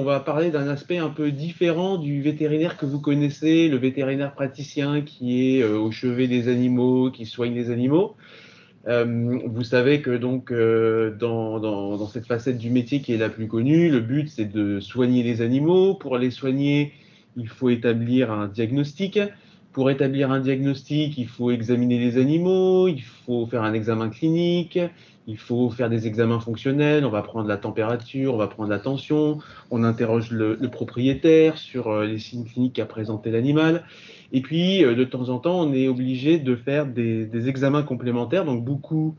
on va parler d'un aspect un peu différent du vétérinaire que vous connaissez, le vétérinaire praticien qui est au chevet des animaux, qui soigne les animaux. Vous savez que donc dans cette facette du métier qui est la plus connue, le but c'est de soigner les animaux. Pour les soigner, il faut établir un diagnostic. Pour établir un diagnostic, il faut examiner les animaux, il faut faire un examen clinique, il faut faire des examens fonctionnels, on va prendre la température, on va prendre la tension, on interroge le propriétaire sur les signes cliniques qu'a présenté l'animal. Et puis, de temps en temps, on est obligé de faire des examens complémentaires. Donc, beaucoup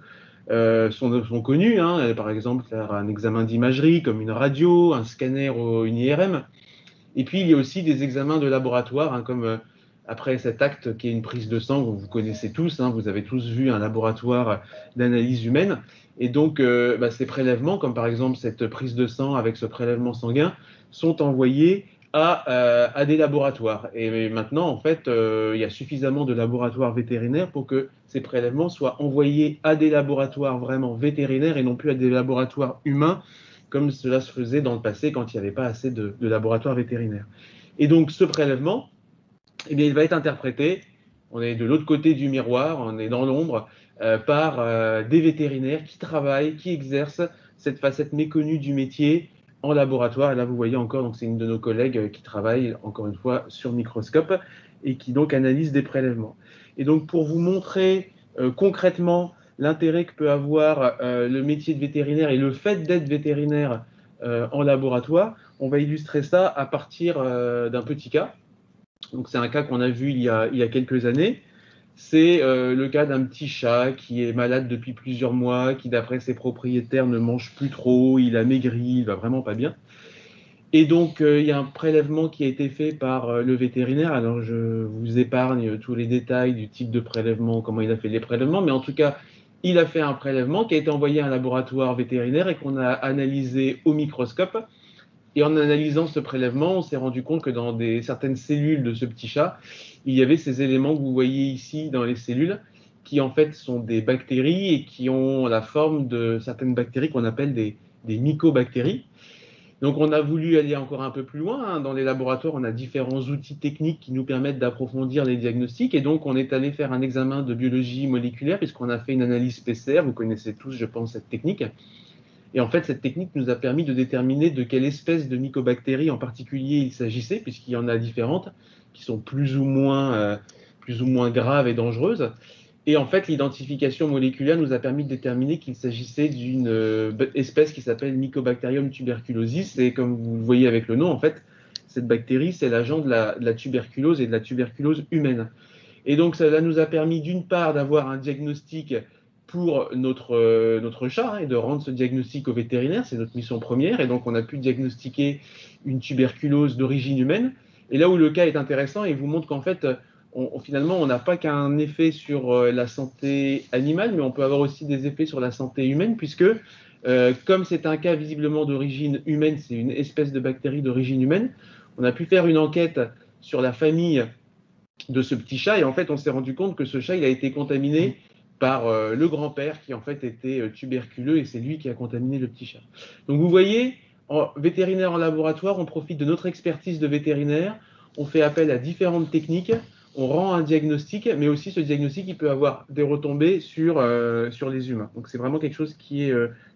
sont connus, hein. Par exemple, faire un examen d'imagerie comme une radio, un scanner ou une IRM. Et puis, il y a aussi des examens de laboratoire, hein, comme après cet acte qui est une prise de sang, vous connaissez tous, hein, vous avez tous vu un laboratoire d'analyse humaine. Et donc, ces prélèvements, comme par exemple cette prise de sang avec ce prélèvement sanguin, sont envoyés à des laboratoires. Et maintenant, en fait, il y a suffisamment de laboratoires vétérinaires pour que ces prélèvements soient envoyés à des laboratoires vraiment vétérinaires et non plus à des laboratoires humains, comme cela se faisait dans le passé quand il n'y avait pas assez de laboratoires vétérinaires. Et donc, ce prélèvement, eh bien, il va être interprété, on est de l'autre côté du miroir, on est dans l'ombre, par des vétérinaires qui travaillent, qui exercent cette facette méconnue du métier en laboratoire. Et là, vous voyez encore, donc c'est une de nos collègues qui travaille, encore une fois, sur microscope et qui donc analyse des prélèvements. Et donc, pour vous montrer concrètement l'intérêt que peut avoir le métier de vétérinaire et le fait d'être vétérinaire en laboratoire, on va illustrer ça à partir d'un petit cas. Donc c'est un cas qu'on a vu il y a quelques années. C'est le cas d'un petit chat qui est malade depuis plusieurs mois, qui d'après ses propriétaires ne mange plus trop, il a maigri, il va vraiment pas bien. Et donc il y a un prélèvement qui a été fait par le vétérinaire. Alors je vous épargne tous les détails du type de prélèvement, comment il a fait les prélèvements, mais en tout cas il a fait un prélèvement qui a été envoyé à un laboratoire vétérinaire et qu'on a analysé au microscope. Et en analysant ce prélèvement, on s'est rendu compte que dans certaines cellules de ce petit chat, il y avait ces éléments que vous voyez ici dans les cellules, qui en fait sont des bactéries et qui ont la forme de certaines bactéries qu'on appelle des mycobactéries. Donc on a voulu aller encore un peu plus loin, hein. Dans les laboratoires, on a différents outils techniques qui nous permettent d'approfondir les diagnostics. Et donc on est allé faire un examen de biologie moléculaire puisqu'on a fait une analyse PCR. Vous connaissez tous, je pense, cette technique. Et en fait, cette technique nous a permis de déterminer de quelle espèce de mycobactéries en particulier il s'agissait, puisqu'il y en a différentes qui sont plus ou moins graves et dangereuses. Et en fait, l'identification moléculaire nous a permis de déterminer qu'il s'agissait d'une espèce qui s'appelle Mycobacterium tuberculosis. Et comme vous le voyez avec le nom, en fait, cette bactérie, c'est l'agent de la tuberculose et de la tuberculose humaine. Et donc, cela nous a permis d'une part d'avoir un diagnostic pour notre chat, hein, et de rendre ce diagnostic au vétérinaire, c'est notre mission première. Et donc, on a pu diagnostiquer une tuberculose d'origine humaine. Et là où le cas est intéressant, il vous montre qu'en fait, finalement, on n'a pas qu'un effet sur la santé animale, mais on peut avoir aussi des effets sur la santé humaine, puisque comme c'est un cas visiblement d'origine humaine, c'est une espèce de bactérie d'origine humaine, on a pu faire une enquête sur la famille de ce petit chat. Et en fait, on s'est rendu compte que ce chat, il a été contaminé par le grand-père qui en fait était tuberculeux et c'est lui qui a contaminé le petit chat. Donc vous voyez, vétérinaire en laboratoire, on profite de notre expertise de vétérinaire, on fait appel à différentes techniques, on rend un diagnostic, mais aussi ce diagnostic, il peut avoir des retombées sur les humains. Donc c'est vraiment quelque chose qui est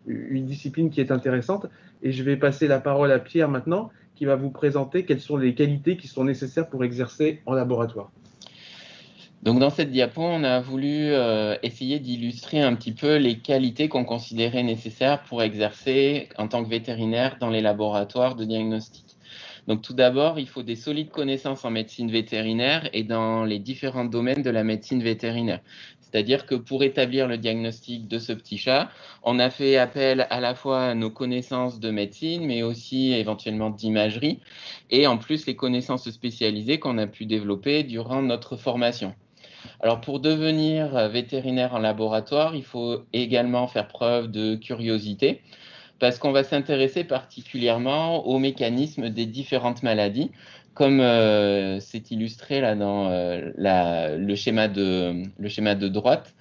une discipline qui est intéressante. Et je vais passer la parole à Pierre maintenant, qui va vous présenter quelles sont les qualités qui sont nécessaires pour exercer en laboratoire. Donc dans cette diapo, on a voulu essayer d'illustrer un petit peu les qualités qu'on considérait nécessaires pour exercer en tant que vétérinaire dans les laboratoires de diagnostic. Donc tout d'abord, il faut des solides connaissances en médecine vétérinaire et dans les différents domaines de la médecine vétérinaire. C'est-à-dire que pour établir le diagnostic de ce petit chat, on a fait appel à la fois à nos connaissances de médecine, mais aussi éventuellement d'imagerie, et en plus les connaissances spécialisées qu'on a pu développer durant notre formation. Alors pour devenir vétérinaire en laboratoire, il faut également faire preuve de curiosité parce qu'on va s'intéresser particulièrement aux mécanismes des différentes maladies, comme c'est illustré là dans le schéma de droite,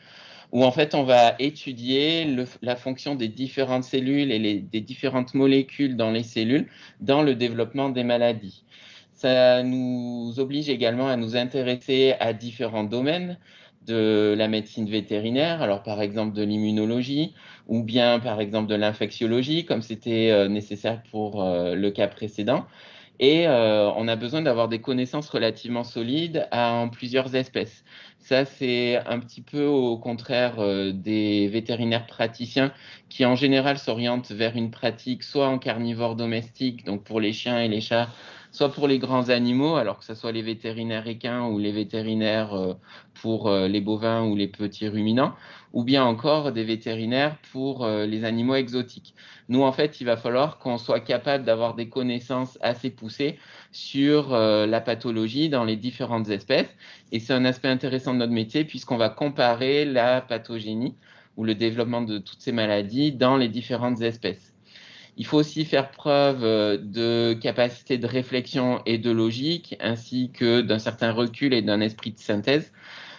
où en fait on va étudier la fonction des différentes cellules et des différentes molécules dans les cellules dans le développement des maladies. Ça nous oblige également à nous intéresser à différents domaines de la médecine vétérinaire, alors par exemple de l'immunologie ou bien par exemple de l'infectiologie, comme c'était nécessaire pour le cas précédent. Et on a besoin d'avoir des connaissances relativement solides en plusieurs espèces. Ça, c'est un petit peu au contraire des vétérinaires praticiens qui, en général, s'orientent vers une pratique soit en carnivore domestique, donc pour les chiens et les chats, soit pour les grands animaux, alors que ce soit les vétérinaires équins ou les vétérinaires pour les bovins ou les petits ruminants, ou bien encore des vétérinaires pour les animaux exotiques. Nous, en fait, il va falloir qu'on soit capable d'avoir des connaissances assez poussées sur la pathologie dans les différentes espèces. Et c'est un aspect intéressant de notre métier puisqu'on va comparer la pathogénie ou le développement de toutes ces maladies dans les différentes espèces. Il faut aussi faire preuve de capacité de réflexion et de logique, ainsi que d'un certain recul et d'un esprit de synthèse,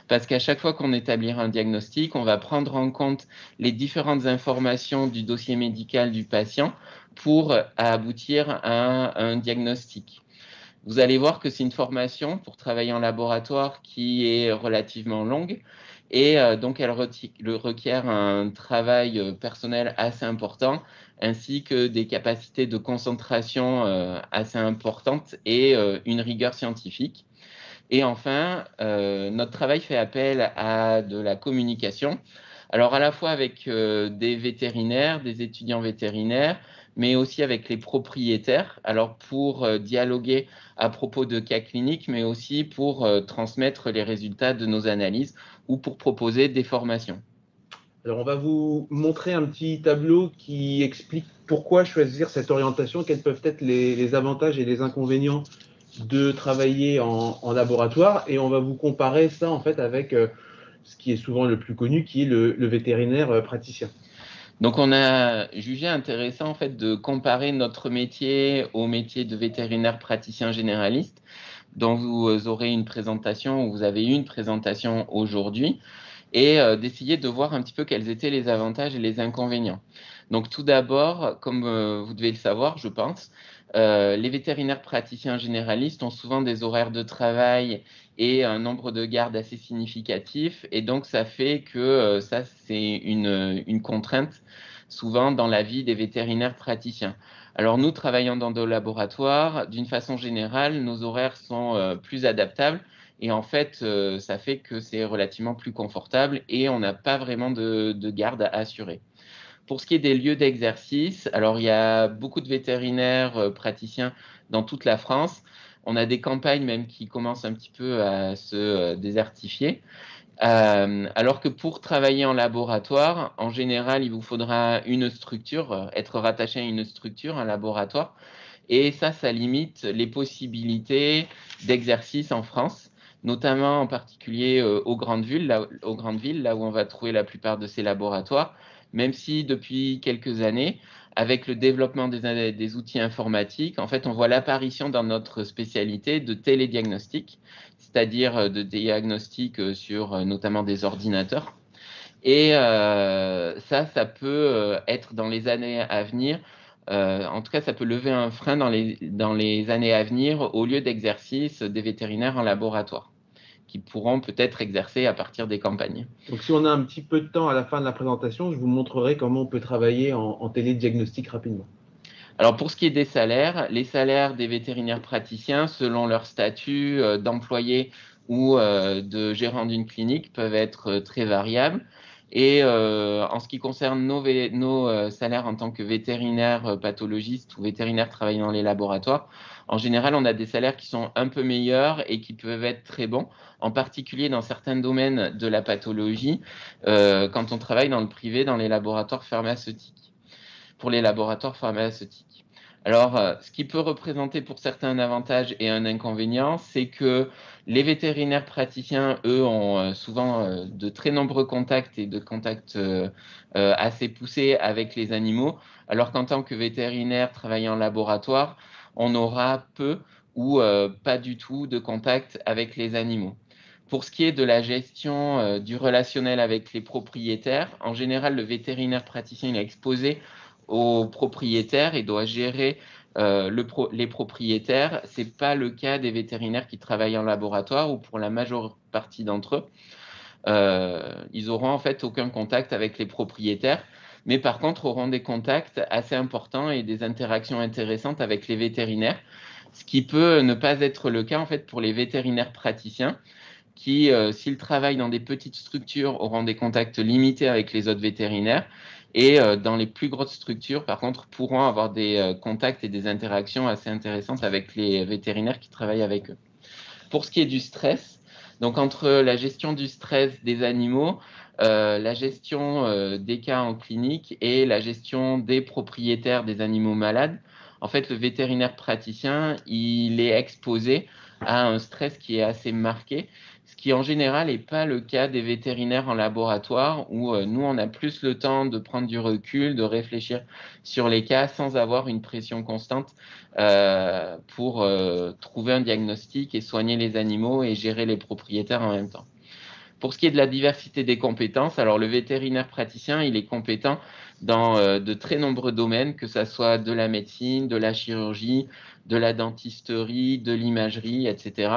parce qu'à chaque fois qu'on établira un diagnostic, on va prendre en compte les différentes informations du dossier médical du patient pour aboutir à un diagnostic. Vous allez voir que c'est une formation pour travailler en laboratoire qui est relativement longue et donc elle requiert un travail personnel assez important ainsi que des capacités de concentration assez importantes et une rigueur scientifique. Et enfin, notre travail fait appel à de la communication. Alors à la fois avec des vétérinaires, des étudiants vétérinaires, mais aussi avec les propriétaires, alors pour dialoguer à propos de cas cliniques, mais aussi pour transmettre les résultats de nos analyses ou pour proposer des formations. Alors, on va vous montrer un petit tableau qui explique pourquoi choisir cette orientation, quels peuvent être les avantages et les inconvénients de travailler en laboratoire. Et on va vous comparer ça en fait avec ce qui est souvent le plus connu, qui est le vétérinaire praticien. Donc on a jugé intéressant en fait de comparer notre métier au métier de vétérinaire praticien généraliste, dont vous aurez une présentation, ou vous avez eu une présentation aujourd'hui, et d'essayer de voir un petit peu quels étaient les avantages et les inconvénients. Donc tout d'abord, comme vous devez le savoir, je pense, les vétérinaires praticiens généralistes ont souvent des horaires de travail et un nombre de gardes assez significatif, et donc ça fait que ça, c'est une contrainte souvent dans la vie des vétérinaires praticiens. Alors nous, travaillant dans nos laboratoires, d'une façon générale, nos horaires sont plus adaptables, et en fait, ça fait que c'est relativement plus confortable et on n'a pas vraiment de garde à assurer. Pour ce qui est des lieux d'exercice, alors il y a beaucoup de vétérinaires praticiens dans toute la France. On a des campagnes même qui commencent un petit peu à se désertifier. Alors que pour travailler en laboratoire, en général, il vous faudra une structure, être rattaché à une structure, un laboratoire. Et ça limite les possibilités d'exercice en France, notamment en particulier aux grandes villes, là où on va trouver la plupart de ces laboratoires, même si depuis quelques années, avec le développement des outils informatiques, en fait, on voit l'apparition dans notre spécialité de télédiagnostic, c'est-à-dire de diagnostic sur notamment des ordinateurs. Et ça peut être dans les années à venir. En tout cas, ça peut lever un frein dans les années à venir au lieu d'exercice des vétérinaires en laboratoire, qui pourront peut-être exercer à partir des campagnes. Donc, si on a un petit peu de temps à la fin de la présentation, je vous montrerai comment on peut travailler en télédiagnostic rapidement. Alors pour ce qui est des salaires, les salaires des vétérinaires praticiens, selon leur statut d'employé ou de gérant d'une clinique, peuvent être très variables. Et en ce qui concerne nos salaires en tant que vétérinaires pathologistes ou vétérinaires travaillant dans les laboratoires, en général, on a des salaires qui sont un peu meilleurs et qui peuvent être très bons, en particulier dans certains domaines de la pathologie, quand on travaille dans le privé, dans les laboratoires pharmaceutiques, pour les laboratoires pharmaceutiques. Alors, ce qui peut représenter pour certains un avantage et un inconvénient, c'est que les vétérinaires praticiens, eux, ont souvent de très nombreux contacts et de contacts assez poussés avec les animaux, alors qu'en tant que vétérinaire travaillant en laboratoire, on aura peu ou pas du tout de contact avec les animaux. Pour ce qui est de la gestion du relationnel avec les propriétaires, en général, le vétérinaire praticien il est exposé aux propriétaires et doit gérer les propriétaires. Ce n'est pas le cas des vétérinaires qui travaillent en laboratoire ou pour la majeure partie d'entre eux. Ils auront en fait aucun contact avec les propriétaires, mais par contre auront des contacts assez importants et des interactions intéressantes avec les vétérinaires, ce qui peut ne pas être le cas en fait pour les vétérinaires praticiens qui, s'ils travaillent dans des petites structures, auront des contacts limités avec les autres vétérinaires et dans les plus grosses structures, par contre, pourront avoir des contacts et des interactions assez intéressantes avec les vétérinaires qui travaillent avec eux. Pour ce qui est du stress, donc entre la gestion du stress des animaux, la gestion des cas en clinique et la gestion des propriétaires des animaux malades, en fait, le vétérinaire praticien, il est exposé à un stress qui est assez marqué, ce qui en général n'est pas le cas des vétérinaires en laboratoire où nous, on a plus le temps de prendre du recul, de réfléchir sur les cas sans avoir une pression constante pour trouver un diagnostic et soigner les animaux et gérer les propriétaires en même temps. Pour ce qui est de la diversité des compétences, alors le vétérinaire praticien, il est compétent dans de très nombreux domaines, que ce soit de la médecine, de la chirurgie, de la dentisterie, de l'imagerie, etc.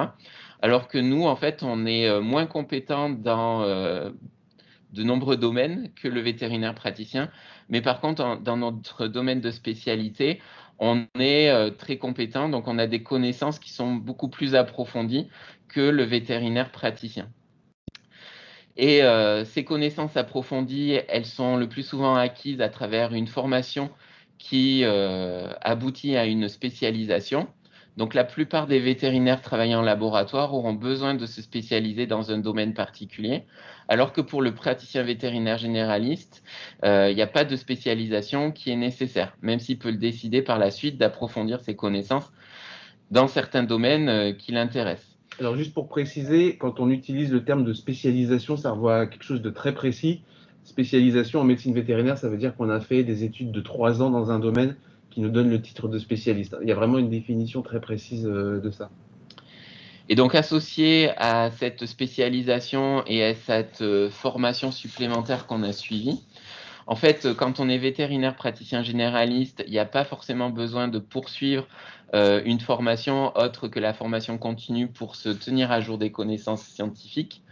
Alors que nous, en fait, on est moins compétent dans de nombreux domaines que le vétérinaire praticien. Mais par contre, dans notre domaine de spécialité, on est très compétent, donc on a des connaissances qui sont beaucoup plus approfondies que le vétérinaire praticien. Et ces connaissances approfondies, elles sont le plus souvent acquises à travers une formation qui aboutit à une spécialisation. Donc la plupart des vétérinaires travaillant en laboratoire auront besoin de se spécialiser dans un domaine particulier, alors que pour le praticien vétérinaire généraliste, il n'y a pas de spécialisation qui est nécessaire, même s'il peut le décider par la suite d'approfondir ses connaissances dans certains domaines qui l'intéressent. Alors, juste pour préciser, quand on utilise le terme de spécialisation, ça renvoie à quelque chose de très précis. Spécialisation en médecine vétérinaire, ça veut dire qu'on a fait des études de 3 ans dans un domaine qui nous donne le titre de spécialiste. Il y a vraiment une définition très précise de ça. Et donc, associé à cette spécialisation et à cette formation supplémentaire qu'on a suivie, en fait, quand on est vétérinaire praticien généraliste, il n'y a pas forcément besoin de poursuivre une formation autre que la formation continue pour se tenir à jour des connaissances scientifiques.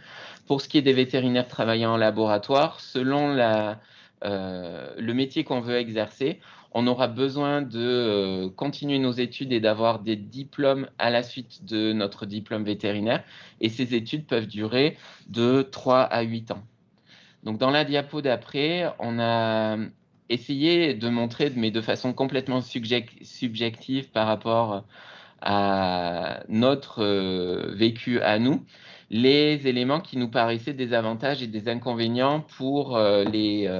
Pour ce qui est des vétérinaires travaillant en laboratoire, selon le métier qu'on veut exercer, on aura besoin de continuer nos études et d'avoir des diplômes à la suite de notre diplôme vétérinaire. Et ces études peuvent durer de 3 à 8 ans. Donc, dans la diapo d'après, on a essayé de montrer, mais de façon complètement subjective par rapport à notre vécu à nous, les éléments qui nous paraissaient des avantages et des inconvénients pour les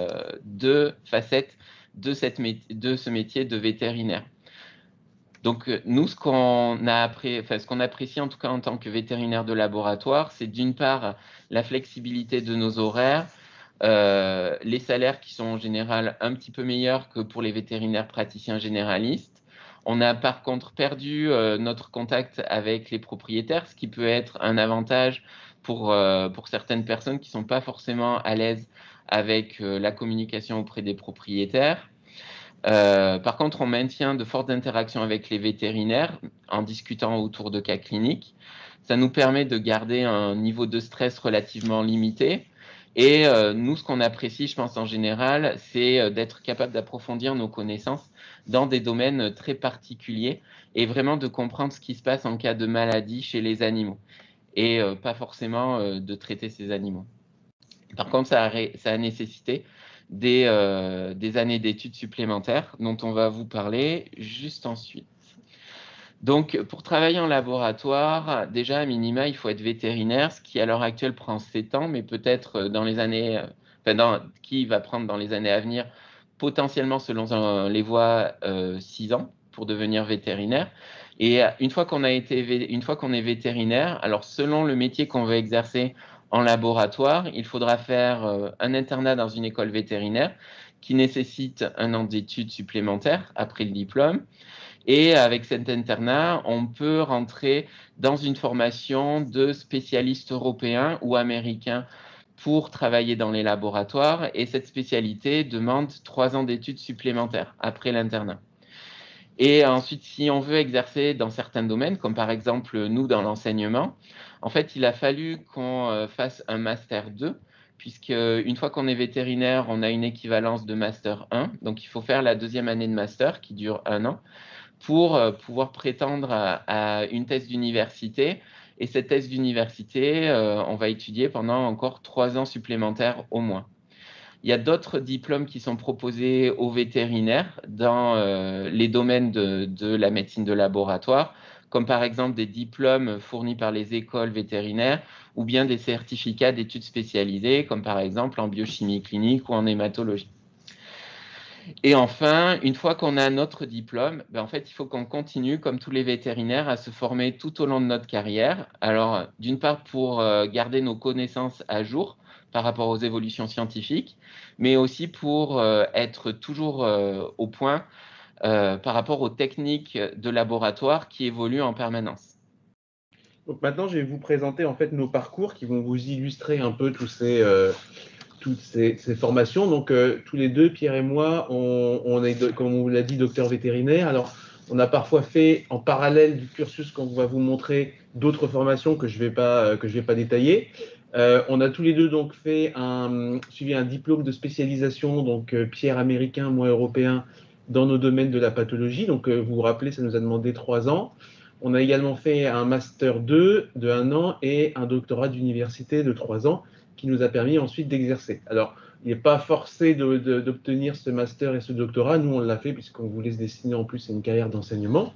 deux facettes de ce métier de vétérinaire. Donc, nous, ce qu'on apprécie en tout cas en tant que vétérinaire de laboratoire, c'est d'une part la flexibilité de nos horaires, les salaires qui sont en général un petit peu meilleurs que pour les vétérinaires praticiens généralistes. On a par contre perdu notre contact avec les propriétaires, ce qui peut être un avantage pour certaines personnes qui ne sont pas forcément à l'aise avec la communication auprès des propriétaires. Par contre, on maintient de fortes interactions avec les vétérinaires en discutant autour de cas cliniques. Ça nous permet de garder un niveau de stress relativement limité. Et nous, ce qu'on apprécie, je pense en général, c'est d'être capable d'approfondir nos connaissances dans des domaines très particuliers et vraiment de comprendre ce qui se passe en cas de maladie chez les animaux et pas forcément de traiter ces animaux. Par contre, ça a nécessité des années d'études supplémentaires dont on va vous parler juste ensuite. Donc, pour travailler en laboratoire, déjà, à minima, il faut être vétérinaire, ce qui à l'heure actuelle prend 7 ans, mais peut-être dans les années, qui va prendre dans les années à venir, potentiellement selon les voies, 6 ans pour devenir vétérinaire. Et une fois qu'on est vétérinaire, alors selon le métier qu'on veut exercer en laboratoire, il faudra faire un internat dans une école vétérinaire qui nécessite un an d'études supplémentaires après le diplôme. Et avec cet internat, on peut rentrer dans une formation de spécialiste européen ou américain pour travailler dans les laboratoires. Et cette spécialité demande 3 ans d'études supplémentaires après l'internat. Et ensuite, si on veut exercer dans certains domaines, comme par exemple nous dans l'enseignement, en fait, il a fallu qu'on fasse un Master 2, puisque une fois qu'on est vétérinaire, on a une équivalence de Master 1. Donc, il faut faire la 2e année de Master qui dure 1 an pour pouvoir prétendre à une thèse d'université. Et cette thèse d'université, on va étudier pendant encore 3 ans supplémentaires au moins. Il y a d'autres diplômes qui sont proposés aux vétérinaires dans les domaines de la médecine de laboratoire, comme par exemple des diplômes fournis par les écoles vétérinaires ou bien des certificats d'études spécialisées, comme par exemple en biochimie clinique ou en hématologie. Et enfin, une fois qu'on a notre diplôme, en fait, il faut qu'on continue, comme tous les vétérinaires, à se former tout au long de notre carrière. Alors, d'une part, pour garder nos connaissances à jour par rapport aux évolutions scientifiques, mais aussi pour être toujours au point par rapport aux techniques de laboratoire qui évoluent en permanence. Donc maintenant, je vais vous présenter en fait nos parcours qui vont vous illustrer un peu toutes ces formations. Donc, tous les deux, Pierre et moi, on est, comme on vous l'a dit, docteur vétérinaire. Alors, on a parfois fait en parallèle du cursus qu'on va vous montrer d'autres formations que je vais pas détailler. On a tous les deux donc suivi un diplôme de spécialisation, donc Pierre américain, moi européen, dans nos domaines de la pathologie. Donc, vous vous rappelez, ça nous a demandé 3 ans. On a également fait un master 2 de 1 an et un doctorat d'université de 3 ans qui nous a permis ensuite d'exercer. Alors, il n'est pas forcé d'obtenir ce master et ce doctorat. Nous, on l'a fait puisqu'on voulait se destiner en plus à une carrière d'enseignement.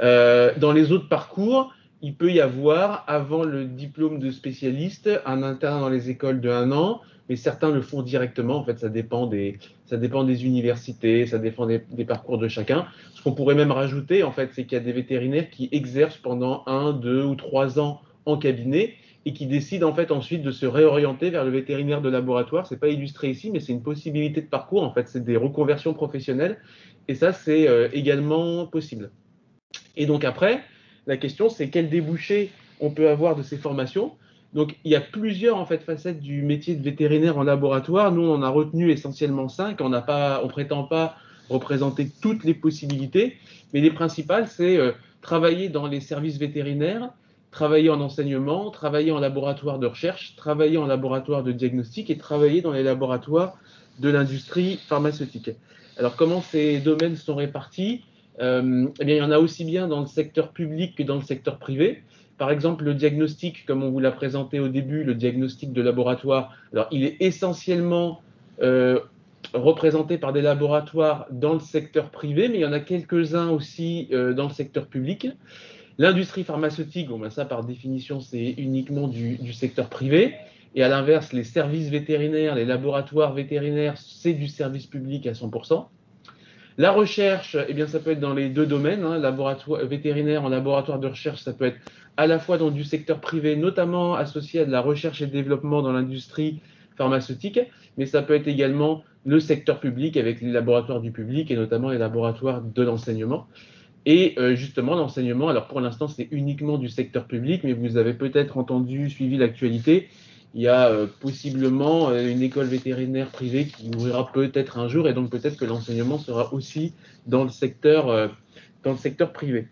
Dans les autres parcours, il peut y avoir, avant le diplôme de spécialiste, un internat dans les écoles de 1 an, mais certains le font directement. En fait, ça dépend des universités, ça dépend des parcours de chacun. Ce qu'on pourrait même rajouter, en fait, c'est qu'il y a des vétérinaires qui exercent pendant 1, 2 ou 3 ans en cabinet et qui décident en fait ensuite de se réorienter vers le vétérinaire de laboratoire. C'est pas illustré ici, mais c'est une possibilité de parcours. En fait, c'est des reconversions professionnelles et ça, c'est également possible. Et donc après, la question, c'est quel débouché on peut avoir de ces formations. Donc, il y a plusieurs en fait, facettes du métier de vétérinaire en laboratoire. Nous, on a retenu essentiellement 5. On ne prétend pas représenter toutes les possibilités, mais les principales, c'est travailler dans les services vétérinaires, travailler en enseignement, travailler en laboratoire de recherche, travailler en laboratoire de diagnostic et travailler dans les laboratoires de l'industrie pharmaceutique. Alors, comment ces domaines sont répartis? Eh bien, il y en a aussi bien dans le secteur public que dans le secteur privé. Par exemple, le diagnostic, comme on vous l'a présenté au début, le diagnostic de laboratoire, alors il est essentiellement représenté par des laboratoires dans le secteur privé, mais il y en a quelques-uns aussi dans le secteur public. L'industrie pharmaceutique, bon, ben ça par définition, c'est uniquement du secteur privé. Et à l'inverse, les services vétérinaires, les laboratoires vétérinaires, c'est du service public à 100%. La recherche, eh bien, ça peut être dans les deux domaines, hein, laboratoire, vétérinaire en laboratoire de recherche, ça peut être à la fois dans du secteur privé, notamment associé à de la recherche et développement dans l'industrie pharmaceutique, mais ça peut être également le secteur public avec les laboratoires du public et notamment les laboratoires de l'enseignement. Et justement, l'enseignement, alors pour l'instant, c'est uniquement du secteur public, mais vous avez peut-être entendu, suivi l'actualité, il y a possiblement une école vétérinaire privée qui ouvrira peut-être un jour, et donc peut-être que l'enseignement sera aussi dans le secteur privé.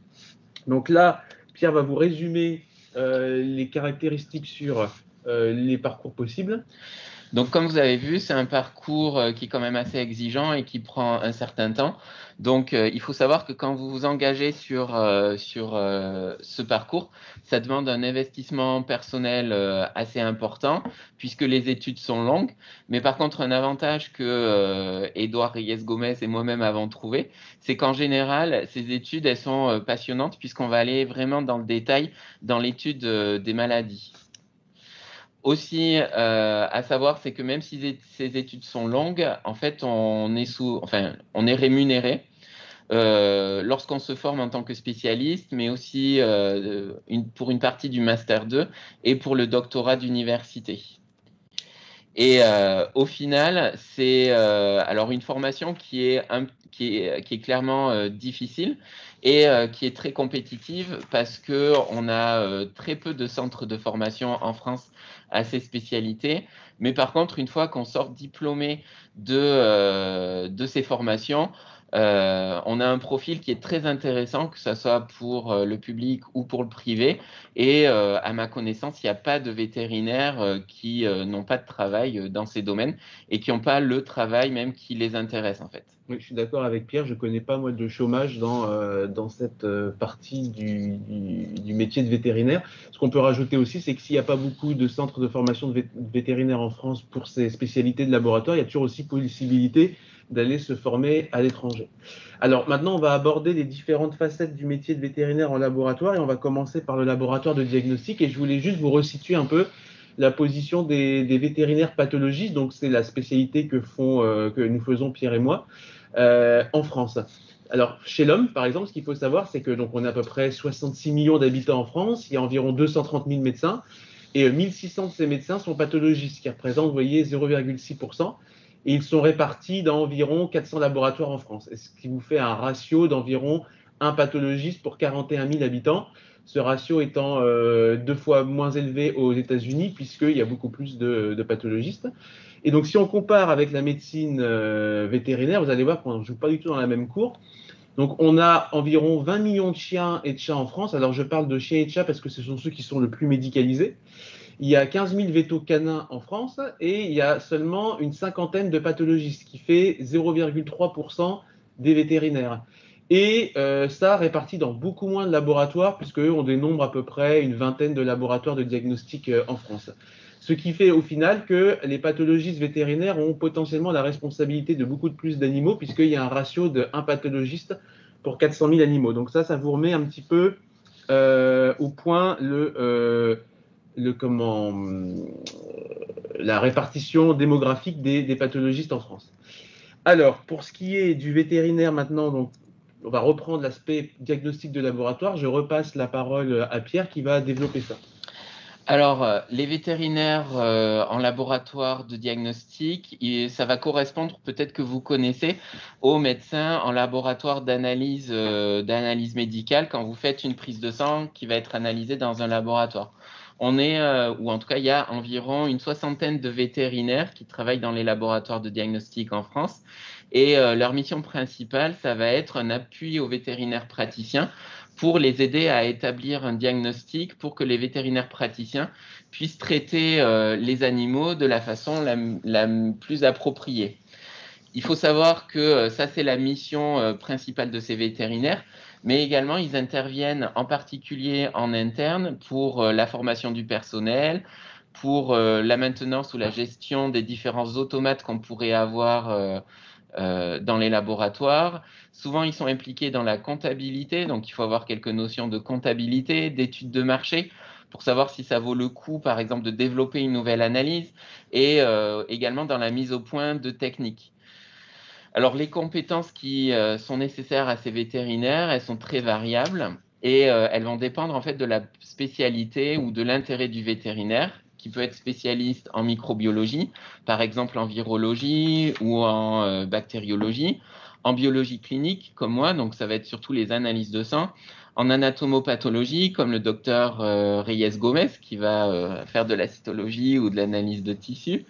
Donc là, Pierre va vous résumer les caractéristiques sur les parcours possibles. Donc, comme vous avez vu, c'est un parcours qui est quand même assez exigeant et qui prend un certain temps. Donc, il faut savoir que quand vous vous engagez sur ce parcours, ça demande un investissement personnel assez important puisque les études sont longues. Mais par contre, un avantage que Édouard Reyes-Gomez et moi-même avons trouvé, c'est qu'en général, ces études, elles sont passionnantes puisqu'on va aller vraiment dans le détail dans l'étude des maladies. Aussi, à savoir, c'est que même si ces études sont longues, en fait, on est rémunéré lorsqu'on se forme en tant que spécialiste, mais aussi pour une partie du Master 2 et pour le doctorat d'université. Et au final, c'est alors une formation qui est clairement difficile et qui est très compétitive parce qu'on a très peu de centres de formation en France à ces spécialités. Mais par contre, une fois qu'on sort diplômé de ces formations, on a un profil qui est très intéressant, que ce soit pour le public ou pour le privé. Et à ma connaissance, il n'y a pas de vétérinaires qui n'ont pas de travail dans ces domaines et qui n'ont pas le travail même qui les intéresse en fait. Oui, je suis d'accord avec Pierre, je ne connais pas moi de chômage dans cette partie du métier de vétérinaire. Ce qu'on peut rajouter aussi, c'est que s'il n'y a pas beaucoup de centres de formation de vétérinaires en France pour ces spécialités de laboratoire, il y a toujours aussi possibilité d'aller se former à l'étranger. Alors maintenant, on va aborder les différentes facettes du métier de vétérinaire en laboratoire et on va commencer par le laboratoire de diagnostic. Et je voulais juste vous resituer un peu la position des vétérinaires pathologistes. Donc c'est la spécialité que nous faisons Pierre et moi en France. Alors, chez l'homme, par exemple, ce qu'il faut savoir, c'est que donc on a à peu près 66 millions d'habitants en France, il y a environ 230 000 médecins, et 1600 de ces médecins sont pathologistes, ce qui représente, vous voyez, 0,6%, et ils sont répartis dans environ 400 laboratoires en France, ce qui vous fait un ratio d'environ un pathologiste pour 41 000 habitants, ce ratio étant 2 fois moins élevé aux États-Unis, puisqu'il y a beaucoup plus de pathologistes. Et donc, si on compare avec la médecine vétérinaire, vous allez voir qu'on ne joue pas du tout dans la même cour. Donc, on a environ 20 millions de chiens et de chats en France. Alors, je parle de chiens et de chats parce que ce sont ceux qui sont le plus médicalisés. Il y a 15 000 vétos canins en France et il y a seulement une cinquantaine de pathologistes, ce qui fait 0,3% des vétérinaires. Et ça réparti dans beaucoup moins de laboratoires, puisqu'eux on dénombre à peu près une vingtaine de laboratoires de diagnostic en France. Ce qui fait au final que les pathologistes vétérinaires ont potentiellement la responsabilité de beaucoup de plus d'animaux, puisqu'il y a un ratio de 1 pathologiste pour 400 000 animaux. Donc ça vous remet un petit peu au point la répartition démographique des pathologistes en France. Alors, pour ce qui est du vétérinaire maintenant, donc, on va reprendre l'aspect diagnostic de laboratoire. Je repasse la parole à Pierre qui va développer ça. Alors, les vétérinaires en laboratoire de diagnostic, ça va correspondre, peut-être que vous connaissez, aux médecins en laboratoire d'analyse médicale quand vous faites une prise de sang qui va être analysée dans un laboratoire. On est, ou en tout cas, il y a environ une soixantaine de vétérinaires qui travaillent dans les laboratoires de diagnostic en France. Et leur mission principale, ça va être un appui aux vétérinaires praticiens pour les aider à établir un diagnostic pour que les vétérinaires praticiens puissent traiter les animaux de la façon la plus appropriée. Il faut savoir que ça, c'est la mission principale de ces vétérinaires, mais également, ils interviennent en particulier en interne pour la formation du personnel, pour la maintenance ou la gestion des différents automates qu'on pourrait avoir dans les laboratoires. Souvent, ils sont impliqués dans la comptabilité, donc il faut avoir quelques notions de comptabilité, d'études de marché, pour savoir si ça vaut le coup, par exemple, de développer une nouvelle analyse, et également dans la mise au point de techniques. Alors, les compétences qui sont nécessaires à ces vétérinaires, elles sont très variables, et elles vont dépendre en fait de la spécialité ou de l'intérêt du vétérinaire, qui peut être spécialiste en microbiologie, par exemple en virologie ou en bactériologie, en biologie clinique comme moi, donc ça va être surtout les analyses de sang, en anatomopathologie comme le docteur Reyes Gomez qui va faire de la cytologie ou de l'analyse de tissus,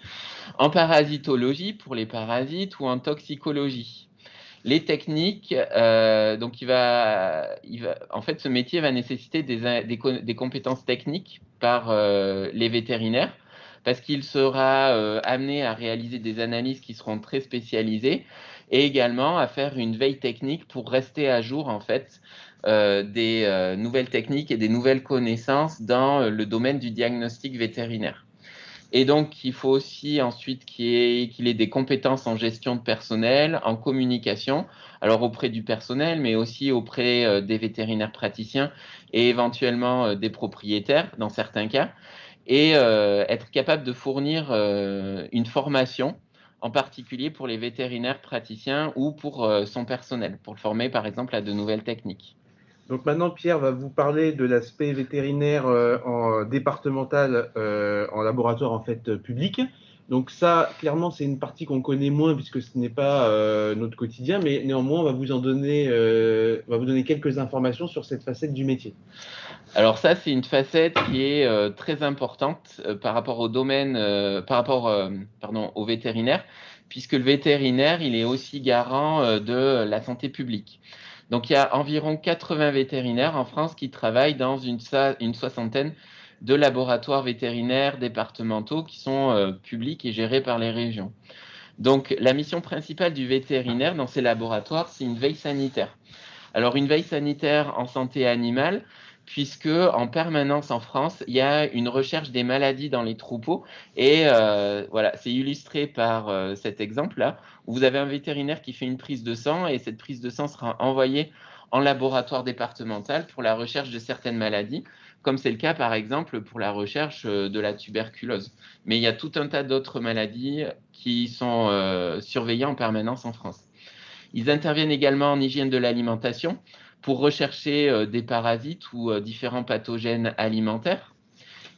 en parasitologie pour les parasites ou en toxicologie. Les techniques, donc en fait, ce métier va nécessiter des compétences techniques par les vétérinaires parce qu'il sera amené à réaliser des analyses qui seront très spécialisées et également à faire une veille technique pour rester à jour en fait des nouvelles techniques et des nouvelles connaissances dans le domaine du diagnostic vétérinaire. Et donc, il faut aussi ensuite qu'il ait des compétences en gestion de personnel, en communication, alors auprès du personnel, mais aussi auprès des vétérinaires praticiens et éventuellement des propriétaires dans certains cas, et être capable de fournir une formation, en particulier pour les vétérinaires praticiens ou pour son personnel, pour le former par exemple à de nouvelles techniques. Donc maintenant, Pierre va vous parler de l'aspect vétérinaire en départemental en laboratoire en fait public. Donc ça, clairement, c'est une partie qu'on connaît moins puisque ce n'est pas notre quotidien, mais néanmoins, on va vous donner quelques informations sur cette facette du métier. Alors ça, c'est une facette qui est très importante par rapport au domaine, au vétérinaire, puisque le vétérinaire, il est aussi garant de la santé publique. Donc il y a environ 80 vétérinaires en France qui travaillent dans une soixantaine de laboratoires vétérinaires départementaux qui sont publics et gérés par les régions. Donc la mission principale du vétérinaire dans ces laboratoires, c'est une veille sanitaire. Alors une veille sanitaire en santé animale, puisque en permanence en France, il y a une recherche des maladies dans les troupeaux. Et voilà, c'est illustré par cet exemple-là, où vous avez un vétérinaire qui fait une prise de sang, et cette prise de sang sera envoyée en laboratoire départemental pour la recherche de certaines maladies, comme c'est le cas par exemple pour la recherche de la tuberculose. Mais il y a tout un tas d'autres maladies qui sont surveillées en permanence en France. Ils interviennent également en hygiène de l'alimentation pour rechercher des parasites ou différents pathogènes alimentaires.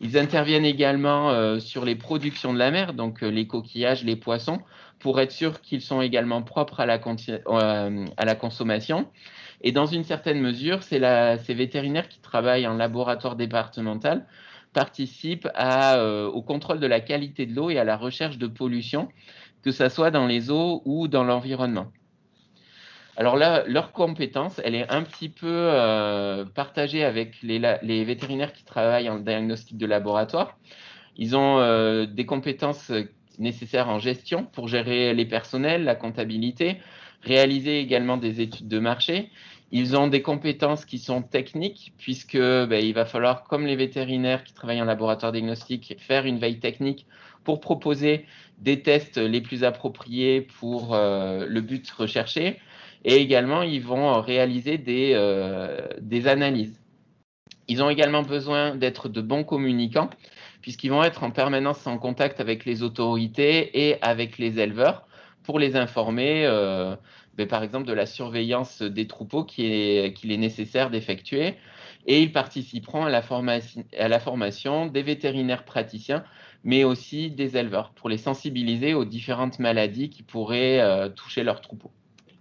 Ils interviennent également sur les productions de la mer, donc les coquillages, les poissons, pour être sûr qu'ils sont également propres à la consommation. Et dans une certaine mesure, ces vétérinaires qui travaillent en laboratoire départemental participent au contrôle de la qualité de l'eau et à la recherche de pollution, que ce soit dans les eaux ou dans l'environnement. Alors là, leur compétence, elle est un petit peu partagée avec les vétérinaires qui travaillent en diagnostic de laboratoire. Ils ont des compétences nécessaires en gestion pour gérer les personnels, la comptabilité, réaliser également des études de marché. Ils ont des compétences qui sont techniques, puisque il va falloir, comme les vétérinaires qui travaillent en laboratoire diagnostic, faire une veille technique pour proposer des tests les plus appropriés pour le but recherché. Et également, ils vont réaliser des analyses. Ils ont également besoin d'être de bons communicants, puisqu'ils vont être en permanence en contact avec les autorités et avec les éleveurs pour les informer, par exemple, de la surveillance des troupeaux qu'il est nécessaire d'effectuer. Et ils participeront à la formation des vétérinaires praticiens, mais aussi des éleveurs, pour les sensibiliser aux différentes maladies qui pourraient toucher leurs troupeaux.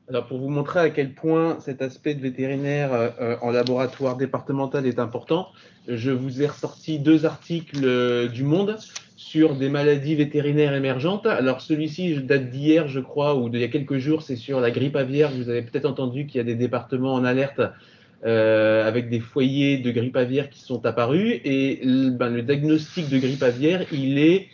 Alors, pour vous montrer à quel point cet aspect de vétérinaire en laboratoire départemental est important, je vous ai ressorti 2 articles du Monde sur des maladies vétérinaires émergentes. Alors, celui-ci date d'hier, je crois, ou d'il y a quelques jours, c'est sur la grippe aviaire. Vous avez peut-être entendu qu'il y a des départements en alerte avec des foyers de grippe aviaire qui sont apparus. Et le diagnostic de grippe aviaire, il est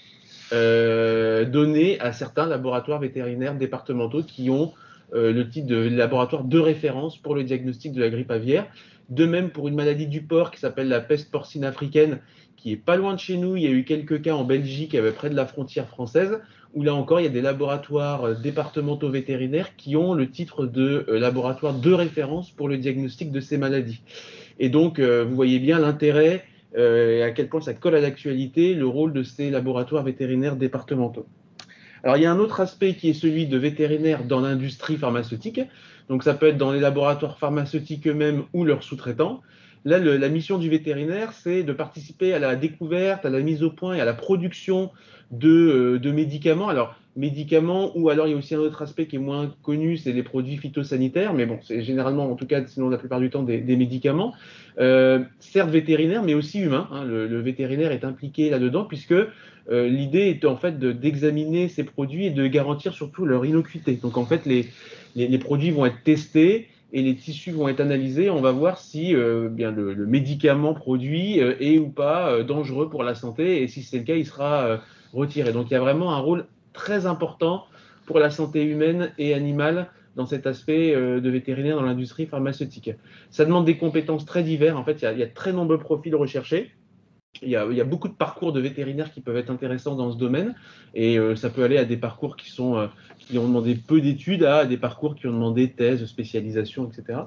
donné à certains laboratoires vétérinaires départementaux qui ont le titre de laboratoire de référence pour le diagnostic de la grippe aviaire. De même pour une maladie du porc qui s'appelle la peste porcine africaine, qui est pas loin de chez nous. Il y a eu quelques cas en Belgique, près de la frontière française, où là encore, il y a des laboratoires départementaux vétérinaires qui ont le titre de laboratoire de référence pour le diagnostic de ces maladies. Et donc, vous voyez bien l'intérêt et à quel point ça colle à l'actualité, le rôle de ces laboratoires vétérinaires départementaux. Alors, il y a un autre aspect qui est celui de vétérinaire dans l'industrie pharmaceutique. Donc, ça peut être dans les laboratoires pharmaceutiques eux-mêmes ou leurs sous-traitants. Là, la mission du vétérinaire, c'est de participer à la découverte, à la mise au point et à la production de médicaments. Alors, médicaments, ou alors il y a aussi un autre aspect qui est moins connu, c'est les produits phytosanitaires, mais bon, c'est généralement, en tout cas, sinon la plupart du temps, des médicaments. Certes vétérinaires, mais aussi humains. Hein. Le vétérinaire est impliqué là-dedans, puisque l'idée est en fait d'examiner ces produits et de garantir surtout leur innocuité. Donc en fait, les produits vont être testés et les tissus vont être analysés. On va voir si bien le médicament produit est ou pas dangereux pour la santé, et si c'est le cas, il sera retiré. Donc il y a vraiment un rôle très important pour la santé humaine et animale dans cet aspect de vétérinaire dans l'industrie pharmaceutique. Ça demande des compétences très diverses. En fait, il y a très nombreux profils recherchés. Il y a beaucoup de parcours de vétérinaires qui peuvent être intéressants dans ce domaine, et ça peut aller à des parcours qui ont demandé peu d'études, à des parcours qui ont demandé thèse, spécialisation, etc.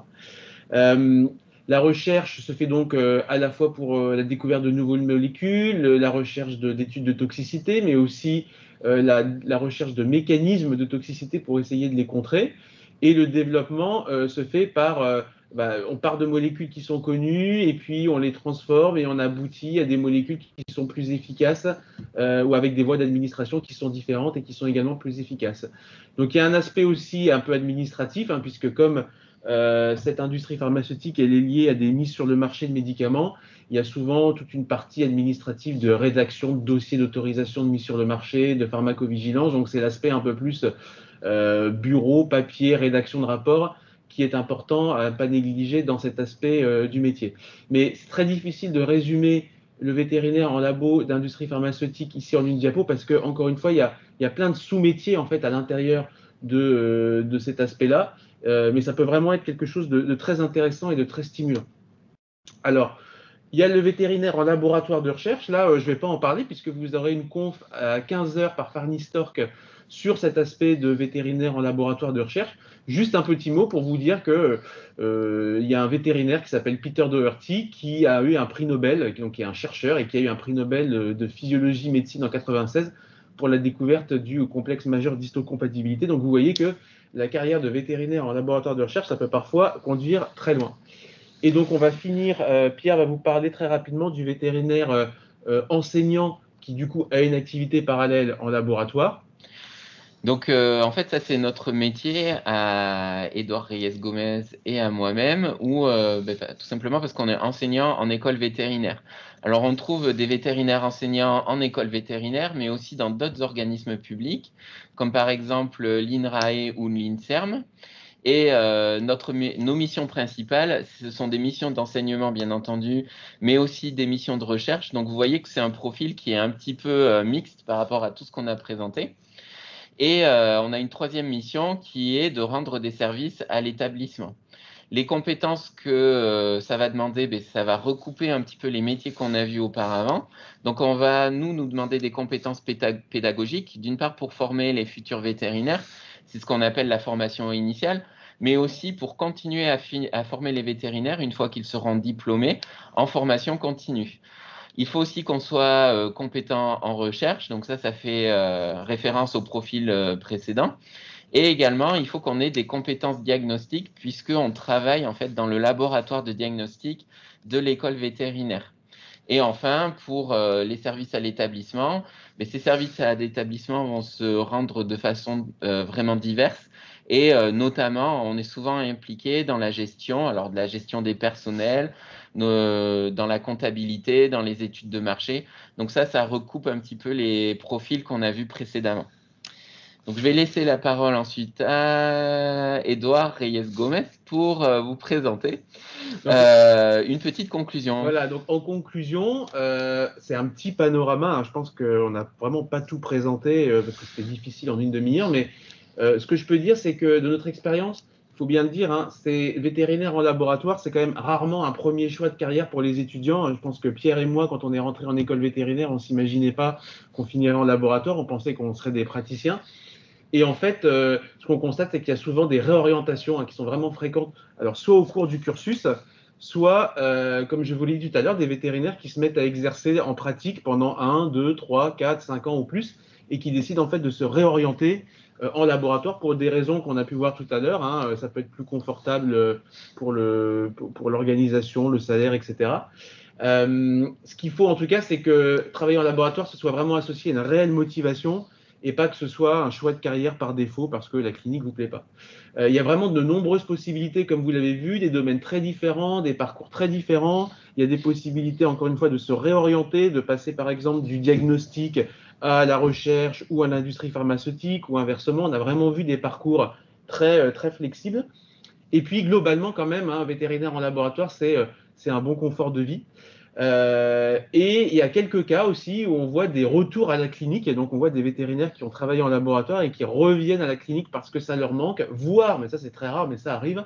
La recherche se fait donc à la fois pour la découverte de nouvelles molécules, la recherche d'études de toxicité, mais aussi la recherche de mécanismes de toxicité pour essayer de les contrer. Et le développement se fait par on part de molécules qui sont connues et puis on les transforme et on aboutit à des molécules qui sont plus efficaces ou avec des voies d'administration qui sont différentes et qui sont également plus efficaces. Donc il y a un aspect aussi un peu administratif, hein, puisque comme cette industrie pharmaceutique elle est liée à des mises sur le marché de médicaments, il y a souvent toute une partie administrative de rédaction de dossiers d'autorisation de mise sur le marché, de pharmacovigilance. Donc c'est l'aspect un peu plus bureau, papier, rédaction de rapport qui est important à ne pas négliger dans cet aspect du métier. Mais c'est très difficile de résumer le vétérinaire en labo d'industrie pharmaceutique ici en une diapo parce que, encore une fois, il y a plein de sous-métiers en fait à l'intérieur de cet aspect-là, mais ça peut vraiment être quelque chose de très intéressant et de très stimulant. Alors, il y a le vétérinaire en laboratoire de recherche. Là, je ne vais pas en parler puisque vous aurez une conf à 15 heures par Farny Stork sur cet aspect de vétérinaire en laboratoire de recherche. Juste un petit mot pour vous dire que y a un vétérinaire qui s'appelle Peter Doherty qui a eu un prix Nobel, donc qui est un chercheur et qui a eu un prix Nobel de physiologie médecine en 96 pour la découverte du complexe majeur d'histocompatibilité. Donc vous voyez que la carrière de vétérinaire en laboratoire de recherche, ça peut parfois conduire très loin. Et donc, on va finir, Pierre va vous parler très rapidement du vétérinaire enseignant qui, du coup, a une activité parallèle en laboratoire. Donc, en fait, ça, c'est notre métier à Édouard Reyes-Gomez et à moi-même, tout simplement parce qu'on est enseignant en école vétérinaire. Alors, on trouve des vétérinaires enseignants en école vétérinaire, mais aussi dans d'autres organismes publics, comme par exemple l'INRAE ou l'INSERM. Et nos missions principales, ce sont des missions d'enseignement, bien entendu, mais aussi des missions de recherche. Donc, vous voyez que c'est un profil qui est un petit peu mixte par rapport à tout ce qu'on a présenté. Et on a une troisième mission qui est de rendre des services à l'établissement. Les compétences que ça va demander, ça va recouper un petit peu les métiers qu'on a vus auparavant. Donc, on va nous demander des compétences pédagogiques, d'une part pour former les futurs vétérinaires, c'est ce qu'on appelle la formation initiale, mais aussi pour continuer à former les vétérinaires une fois qu'ils seront diplômés en formation continue. Il faut aussi qu'on soit compétent en recherche, donc ça fait référence au profil précédent. Et également, il faut qu'on ait des compétences diagnostiques puisqu'on travaille en fait dans le laboratoire de diagnostic de l'école vétérinaire. Et enfin, pour les services à l'établissement, ces services à l'établissement vont se rendre de façon vraiment diverse. Et notamment, on est souvent impliqué dans la gestion, alors de la gestion des personnels, dans la comptabilité, dans les études de marché. Donc ça recoupe un petit peu les profils qu'on a vus précédemment. Donc, je vais laisser la parole ensuite à Édouard Reyes-Gomez pour vous présenter une petite conclusion. Voilà, donc en conclusion, c'est un petit panorama, hein. Je pense qu'on n'a vraiment pas tout présenté parce que c'était difficile en une demi-heure, mais ce que je peux dire, c'est que de notre expérience, il faut bien le dire, hein, c'est vétérinaire en laboratoire, c'est quand même rarement un premier choix de carrière pour les étudiants. Je pense que Pierre et moi, quand on est rentré en école vétérinaire, on ne s'imaginait pas qu'on finirait en laboratoire, on pensait qu'on serait des praticiens. Et en fait, ce qu'on constate, c'est qu'il y a souvent des réorientations qui sont vraiment fréquentes. Alors, soit au cours du cursus, soit, comme je vous l'ai dit tout à l'heure, des vétérinaires qui se mettent à exercer en pratique pendant 1, 2, 3, 4, 5 ans ou plus et qui décident en fait de se réorienter en laboratoire pour des raisons qu'on a pu voir tout à l'heure. Hein. Ça peut être plus confortable pour l'organisation, le salaire, etc. Ce qu'il faut en tout cas, c'est que travailler en laboratoire, ce soit vraiment associé à une réelle motivation et pas que ce soit un choix de carrière par défaut parce que la clinique ne vous plaît pas. Il y a vraiment de nombreuses possibilités, comme vous l'avez vu, des domaines très différents, des parcours très différents. Il y a des possibilités, encore une fois, de se réorienter, de passer par exemple du diagnostic à la recherche ou à l'industrie pharmaceutique ou inversement. On a vraiment vu des parcours très flexibles. Et puis globalement, quand même, un vétérinaire en laboratoire, c'est un bon confort de vie. Et il y a quelques cas aussi où on voit des retours à la clinique, et donc on voit des vétérinaires qui ont travaillé en laboratoire et qui reviennent à la clinique parce que ça leur manque, voire, mais ça c'est très rare, mais ça arrive,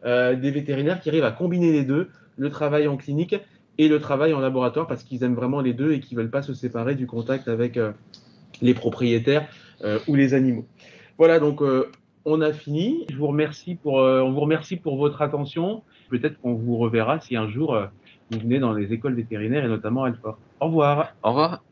des vétérinaires qui arrivent à combiner les deux, le travail en clinique et le travail en laboratoire parce qu'ils aiment vraiment les deux et qu'ils ne veulent pas se séparer du contact avec les propriétaires ou les animaux. Voilà, donc on a fini. On vous remercie pour votre attention. Peut-être qu'on vous reverra si un jour vous venez dans les écoles vétérinaires et notamment à Alfort. Au revoir. Au revoir.